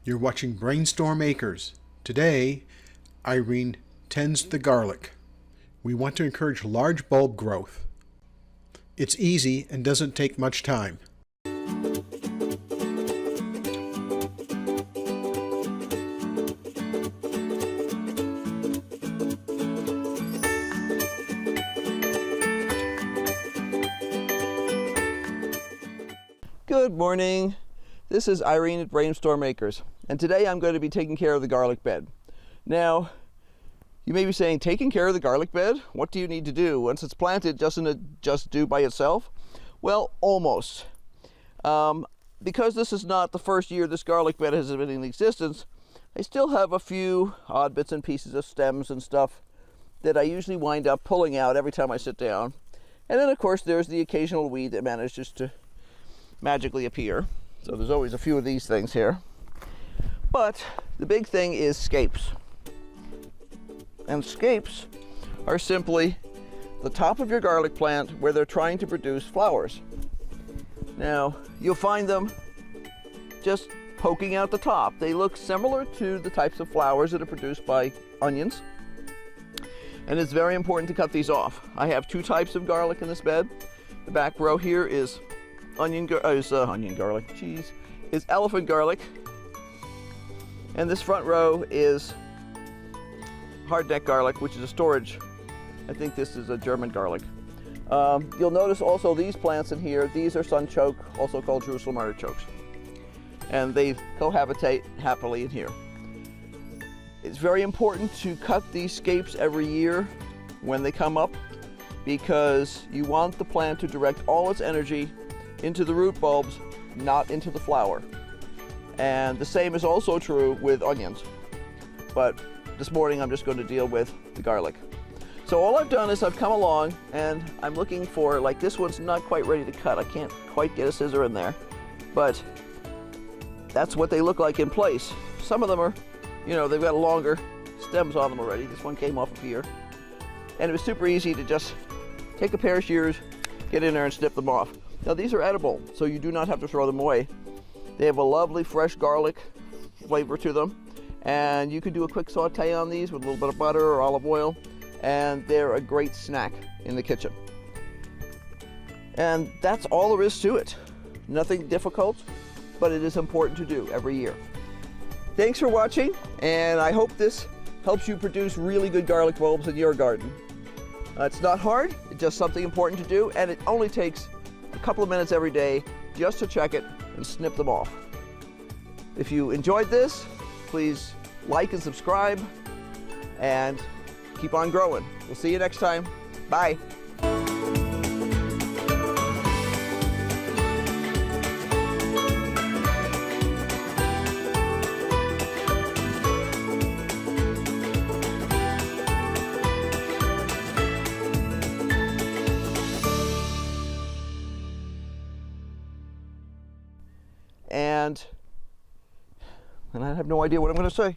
You're watching BrainStorm Acres. Today, Irene tends the garlic. We want to encourage large bulb growth. It's easy and doesn't take much time. Good morning. This is Irene at BrainStorm Acres, and today I'm going to be taking care of the garlic bed. Now, you may be saying, taking care of the garlic bed? What do you need to do? Once it's planted, doesn't it just do by itself? Well, almost. Because this is not the first year this garlic bed has been in existence, I still have a few odd bits and pieces of stems and stuff that I usually wind up pulling out every time I sit down. And then, of course, there's the occasional weed that manages to magically appear. So there's always a few of these things here. But the big thing is scapes. And scapes are simply the top of your garlic plant where they're trying to produce flowers. Now, you'll find them just poking out the top. They look similar to the types of flowers that are produced by onions. And it's very important to cut these off. I have two types of garlic in this bed. The back row here is elephant garlic, and this front row is hardneck garlic, which is a storage. I think this is a German garlic. You'll notice also these plants in here. These are sunchoke, also called Jerusalem artichokes, and they cohabitate happily in here. It's very important to cut these scapes every year when they come up, because you want the plant to direct all its energy into the root bulbs, not into the flower. And the same is also true with onions. But this morning I'm just going to deal with the garlic. So all I've done is I've come along and I'm looking for, like, this one's not quite ready to cut. I can't quite get a scissor in there. But that's what they look like in place. Some of them are, you know, they've got longer stems on them already. This one came off of here. And it was super easy to just take a pair of shears, get in there and snip them off. Now these are edible, so you do not have to throw them away. They have a lovely fresh garlic flavor to them, and you can do a quick saute on these with a little bit of butter or olive oil, and they're a great snack in the kitchen. And that's all there is to it. Nothing difficult, but it is important to do every year. Thanks for watching, and I hope this helps you produce really good garlic bulbs in your garden. It's not hard, it's just something important to do, and it only takes a couple of minutes every day just to check it and snip them off. If you enjoyed this, please like and subscribe and keep on growing. We'll see you next time. Bye. And I have no idea what I'm going to say.